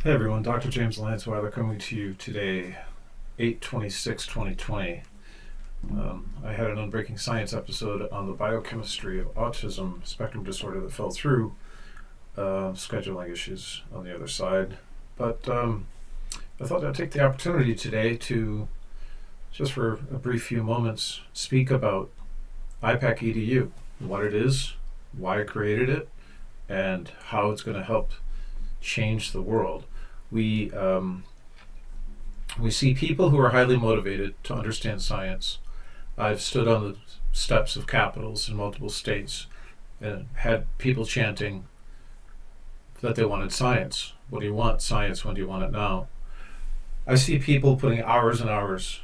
Hey everyone, Dr. James Lyons-Weiler coming to you today, 8/26/2020. I had an Unbreaking Science episode on the biochemistry of autism spectrum disorder that fell through, scheduling issues on the other side. But I thought I'd take the opportunity today to, just for a brief few moments, speak about Ipak-Edu, what it is, why I created it, and how it's going to help change the world. We see people who are highly motivated to understand science. I've stood on the steps of capitals in multiple states and had people chanting that they wanted science. What do you want? Science. When do you want it now? I see people putting hours and hours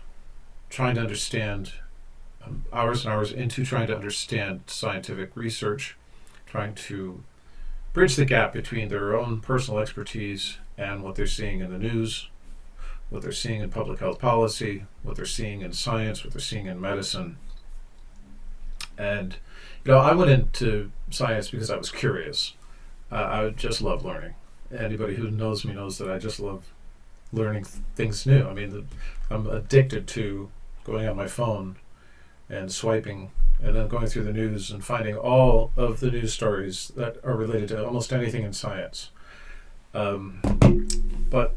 trying to understand, hours and hours into trying to understand scientific research, trying to bridge the gap between their own personal expertise and what they're seeing in the news, what they're seeing in public health policy, what they're seeing in science, what they're seeing in medicine. And, I went into science because I was curious. I just love learning. Anybody who knows me knows that I just love learning things new. I'm addicted to going on my phone and swiping and then going through the news and finding all of the news stories that are related to almost anything in science. But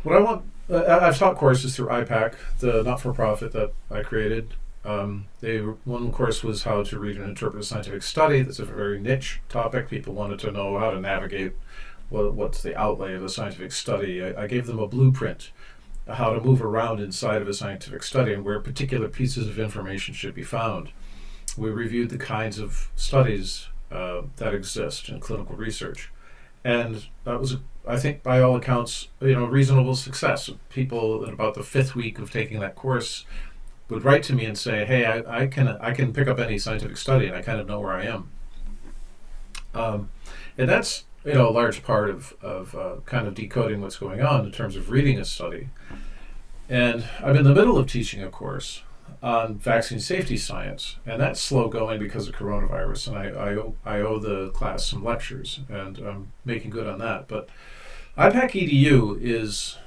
what I want, I've taught courses through IPAC, the not-for-profit that I created. One course was how to read and interpret a scientific study. That's a very niche topic. People wanted to know how to navigate what's the outlay of a scientific study. I gave them a blueprint, how to move around inside of a scientific study and where particular pieces of information should be found. We reviewed the kinds of studies that exist in clinical research. And that was, I think, by all accounts, reasonable success. People in about the fifth week of taking that course would write to me and say, hey, I can pick up any scientific study and I kind of know where I am. And that's a large part of kind of decoding what's going on in terms of reading a study. And I'm in the middle of teaching a course on vaccine safety science, and that's slow going because of coronavirus, and I owe the class some lectures, and I'm making good on that. But Ipak-Edu is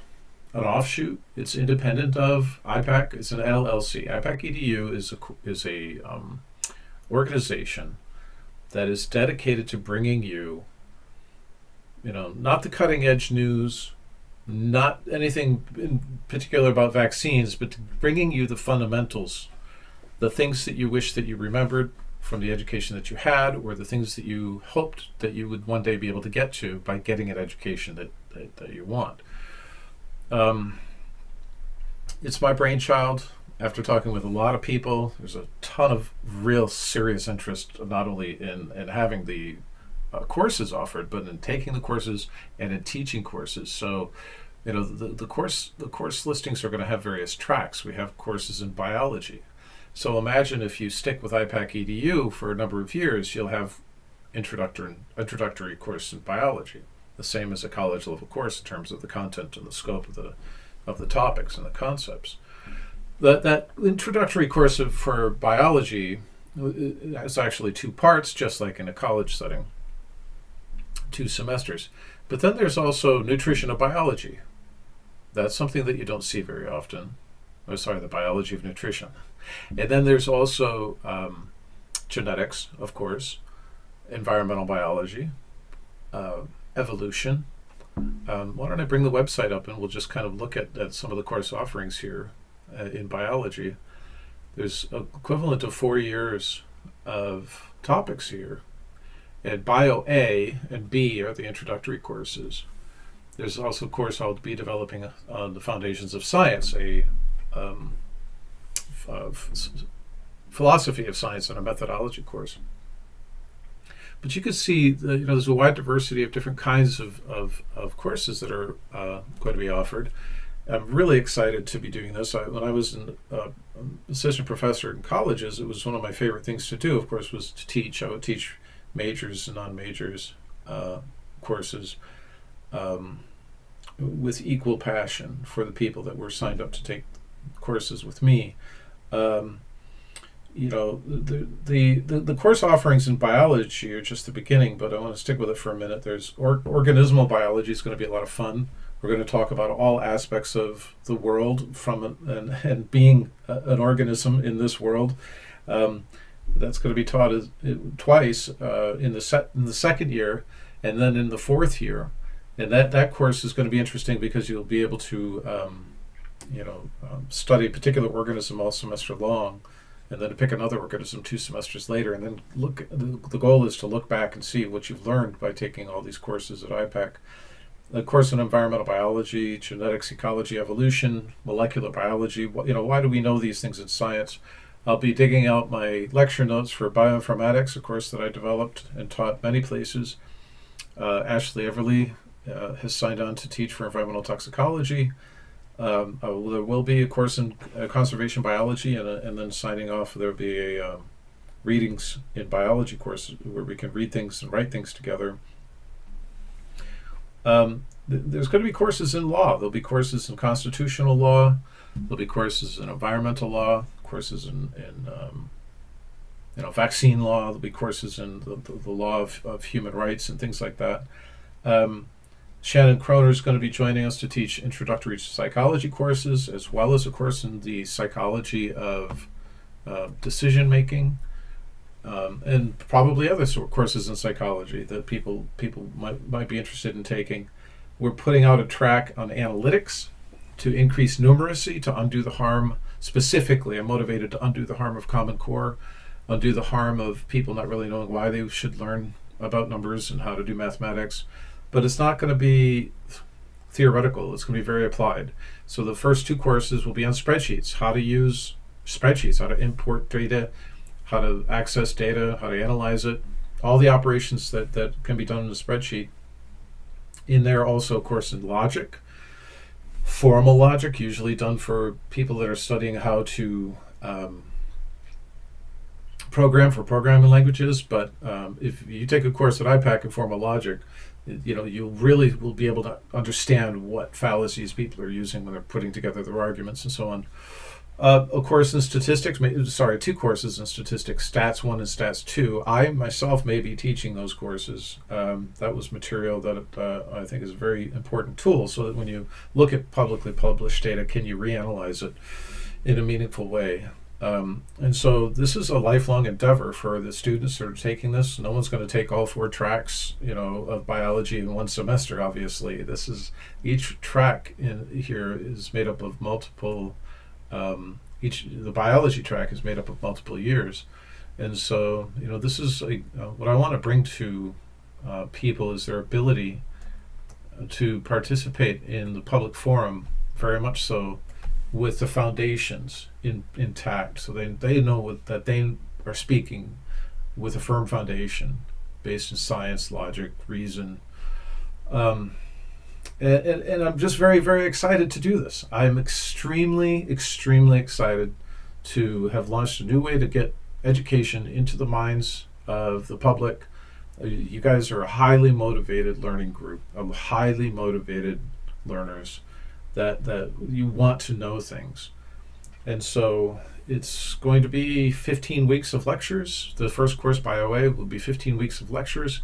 an offshoot. It's independent of IPAC. It's an LLC. Ipak-Edu is a organization that is dedicated to bringing you not the cutting edge news, not anything in particular about vaccines, but bringing you the fundamentals, the things that you wish that you remembered from the education that you had, or the things that you hoped that you would one day be able to get to by getting an education that you want. It's my brainchild. After talking with a lot of people, there's a ton of real serious interest, not only in having the courses offered, but in taking the courses and in teaching courses. So, the course listings are going to have various tracks. We have courses in biology. So imagine if you stick with Ipak-Edu for a number of years, you'll have introductory course in biology, the same as a college level course in terms of the content and the scope of the topics and the concepts. That introductory course for biology has actually two parts, just like in a college setting. 2 semesters. But then there's also nutrition of biology. That's something that you don't see very often. The biology of nutrition. And then there's also genetics, of course, environmental biology, evolution. Why don't I bring the website up and we'll just kind of look at some of the course offerings here in biology. There's equivalent of 4 years of topics here. And Bio A and B are the introductory courses. There's also a course I'll be developing on the foundations of science, a philosophy of science and a methodology course. But you can see that, there's a wide diversity of different kinds of courses that are going to be offered. I'm really excited to be doing this. When I was an assistant professor in colleges, it was one of my favorite things to do, of course, was to teach. I would teach majors and non-majors courses with equal passion for the people that were signed up to take courses with me. the course offerings in biology are just the beginning, but I want to stick with it for a minute. There's organismal biology is going to be a lot of fun. We're going to talk about all aspects of the world and being an organism in this world. That's going to be taught twice in the second year, and then in the fourth year. And that course is going to be interesting because you'll be able to study a particular organism all semester long, and then to pick another organism 2 semesters later, and then the goal is to look back and see what you've learned by taking all these courses at IPAC. A course in environmental biology, genetics, ecology, evolution, molecular biology. Why do we know these things in science? I'll be digging out my lecture notes for bioinformatics, a course that I developed and taught many places. Ashley Everly has signed on to teach for environmental toxicology. There will be a course in conservation biology, and then signing off, there will be a readings in biology course where we can read things and write things together. There's going to be courses in law. There'll be courses in constitutional law. There'll be courses in environmental law, courses in vaccine law. There'll be courses in the law of human rights and things like that. Shannon Kroner is going to be joining us to teach introductory psychology courses, as well as a course in the psychology of decision making, and probably other courses in psychology that people might be interested in taking. We're putting out a track on analytics to increase numeracy, to undo the harm. Specifically, I'm motivated to undo the harm of Common Core, undo the harm of people not really knowing why they should learn about numbers and how to do mathematics. But it's not going to be theoretical. It's going to be very applied. So the first 2 courses will be on spreadsheets, how to use spreadsheets, how to import data, how to access data, how to analyze it, all the operations that can be done in a spreadsheet. In there also a course in logic, formal logic, usually done for people that are studying how to program for programming languages. But if you take a course at IPAC in formal logic, you really will be able to understand what fallacies people are using when they're putting together their arguments and so on. A course in statistics, 2 courses in statistics, Stats 1 and Stats 2. I myself may be teaching those courses. That was material that I think is a very important tool, so that when you look at publicly published data, can you reanalyze it in a meaningful way? And so this is a lifelong endeavor for the students that are taking this. No one's going to take all 4 tracks, of biology in one semester, obviously. Each track in here is made up of multiple, the biology track is made up of multiple years. And so, this is what I want to bring to people is their ability to participate in the public forum, very much so, with the foundations intact, so they know that they are speaking with a firm foundation based in science, logic, reason. And I'm just very, very excited to do this. I'm extremely, extremely excited to have launched a new way to get education into the minds of the public. You guys are a highly motivated learning group, highly motivated learners that you want to know things. And so it's going to be 15 weeks of lectures. The first course, by the way, will be 15 weeks of lectures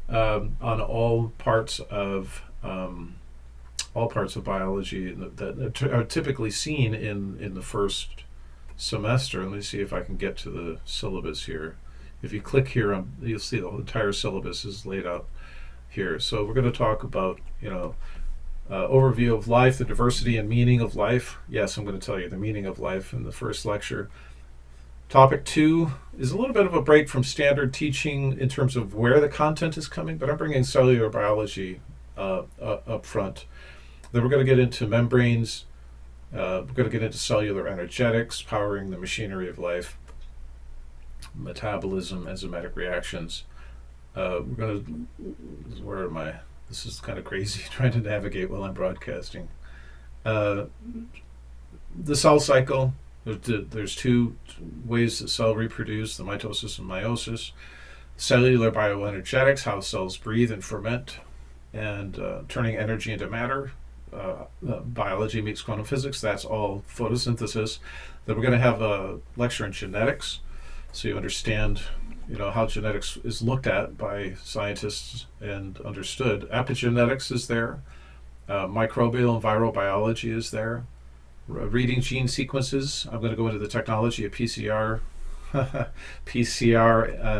on all parts of biology that are typically seen in the first semester. Let me see if I can get to the syllabus here. If you click here, you'll see the entire syllabus is laid out here. So we're going to talk about, overview of life, the diversity and meaning of life. Yes, I'm going to tell you the meaning of life in the first lecture. Topic 2 is a little bit of a break from standard teaching in terms of where the content is coming, but I'm bringing cellular biology up front. Then we're going to get into membranes. We're going to get into cellular energetics, powering the machinery of life, metabolism, enzymatic reactions. Where am I? This is kind of crazy trying to navigate while I'm broadcasting. The cell cycle. There's 2 ways that cell reproduce, the mitosis and meiosis. Cellular bioenergetics, how cells breathe and ferment, and turning energy into matter. Biology meets quantum physics, that's all photosynthesis. Then we're going to have a lecture in genetics. so you understand, how genetics is looked at by scientists and understood. Epigenetics is there. Microbial and viral biology is there. Reading gene sequences. I'm going to go into the technology of PCR, DNA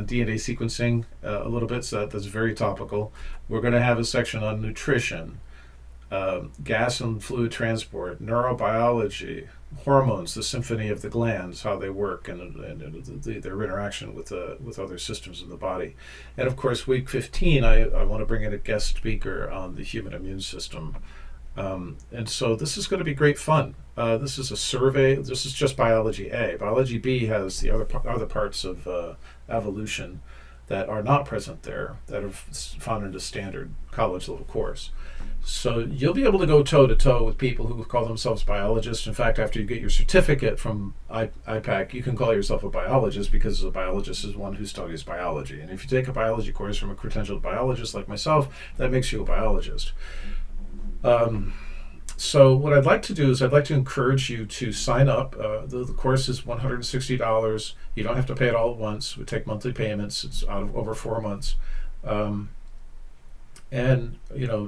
sequencing a little bit, so that's very topical. We're going to have a section on nutrition, gas and fluid transport, neurobiology, hormones, the symphony of the glands, how they work, and their interaction with other systems in the body. And of course, week 15, I want to bring in a guest speaker on the human immune system. And so this is going to be great fun. This is a survey. This is just biology A. Biology B has the other parts of evolution that are not present there, that are found in a standard college level course. So you'll be able to go toe to toe with people who call themselves biologists. In fact, after you get your certificate from IPAC, you can call yourself a biologist, because a biologist is one who studies biology. And if you take a biology course from a credentialed biologist like myself, that makes you a biologist. So what I'd like to do is I'd like to encourage you to sign up. The course is $160. You don't have to pay it all at once. We take monthly payments. It's out of over 4 months. And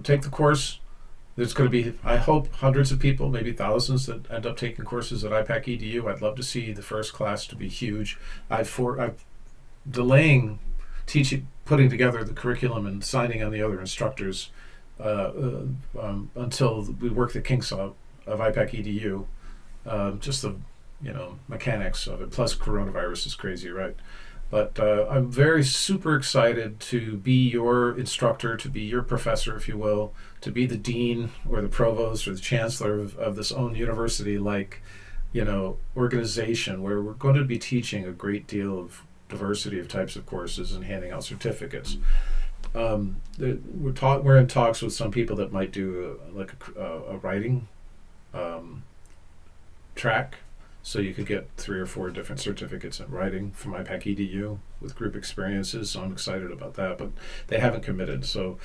take the course. There's going to be, I hope, hundreds of people, maybe thousands, that end up taking courses at Ipak-Edu. I'd love to see the first class to be huge. I'm delaying putting together the curriculum and signing on the other instructors until we work the kinks out of Ipak-Edu. Just the mechanics of it. Plus, coronavirus is crazy, right? But I'm very super excited to be your instructor, to be your professor, if you will, to be the dean or the provost or the chancellor of this own university-like, organization where we're going to be teaching a great deal of diversity of types of courses and handing out certificates. We're in talks with some people that might do a writing track. So you could get 3 or 4 different certificates in writing from Ipak-Edu with group experiences. So I'm excited about that, but they haven't committed. So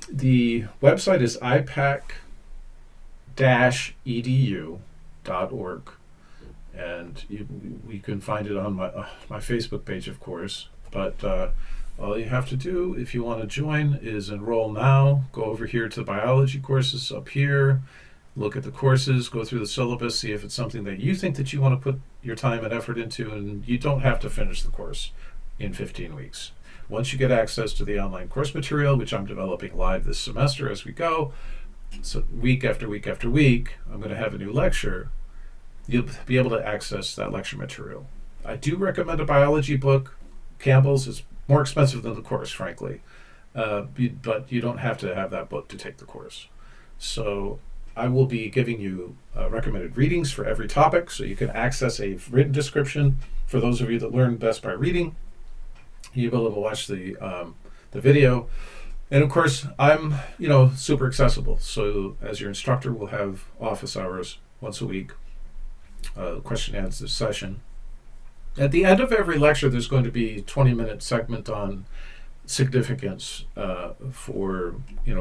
the website is ipak-edu.org, and we can find it on my Facebook page, of course. But all you have to do if you want to join is enroll now. Go over here to the biology courses up here. Look at the courses, go through the syllabus, see if it's something that you think that you want to put your time and effort into, and you don't have to finish the course in 15 weeks. Once you get access to the online course material, which I'm developing live this semester as we go, so week after week after week, I'm going to have a new lecture. You'll be able to access that lecture material. I do recommend a biology book. Campbell's is more expensive than the course, frankly, but you don't have to have that book to take the course. So I will be giving you recommended readings for every topic, so you can access a written description. For those of you that learn best by reading, you'll be able to watch the video. And of course, I'm super accessible. So as your instructor, we'll have office hours once a week, question and answer session. At the end of every lecture, there's going to be a 20-minute segment on significance for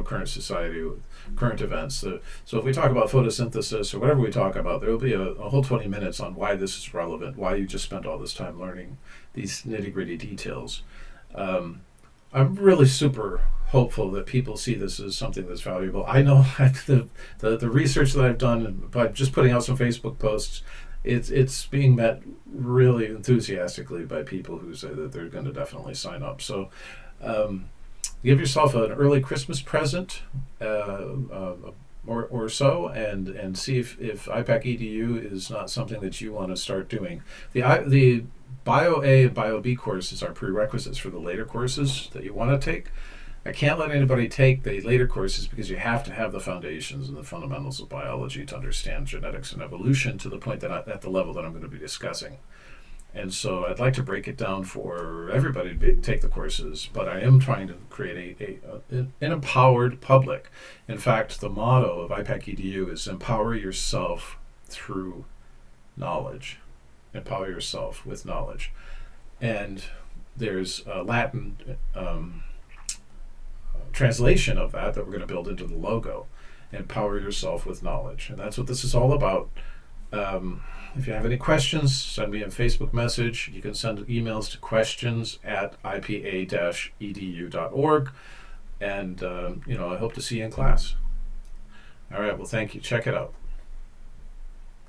current society, current events. So if we talk about photosynthesis or whatever we talk about, there will be a whole 20 minutes on why this is relevant, why you just spent all this time learning these nitty-gritty details. I'm really super hopeful that people see this as something that's valuable. I know the research that I've done by just putting out some Facebook posts, it's being met really enthusiastically by people who say that they're going to definitely sign up. So give yourself an early Christmas present or so, and see if Ipak-Edu is not something that you want to start doing. The Bio A and Bio B courses are prerequisites for the later courses that you want to take. I can't let anybody take the later courses because you have to have the foundations and the fundamentals of biology to understand genetics and evolution to the point that at the level that I'm going to be discussing. And so I'd like to break it down for everybody to take the courses, but I am trying to create an empowered public. In fact, the motto of Ipak-Edu is empower yourself through knowledge. Empower yourself with knowledge. And there's a Latin translation of that we're going to build into the logo. Empower yourself with knowledge. And that's what this is all about. If you have any questions, send me a Facebook message. You can send emails to questions@ipa-edu.org. And, I hope to see you in class. All right, well, thank you. Check it out.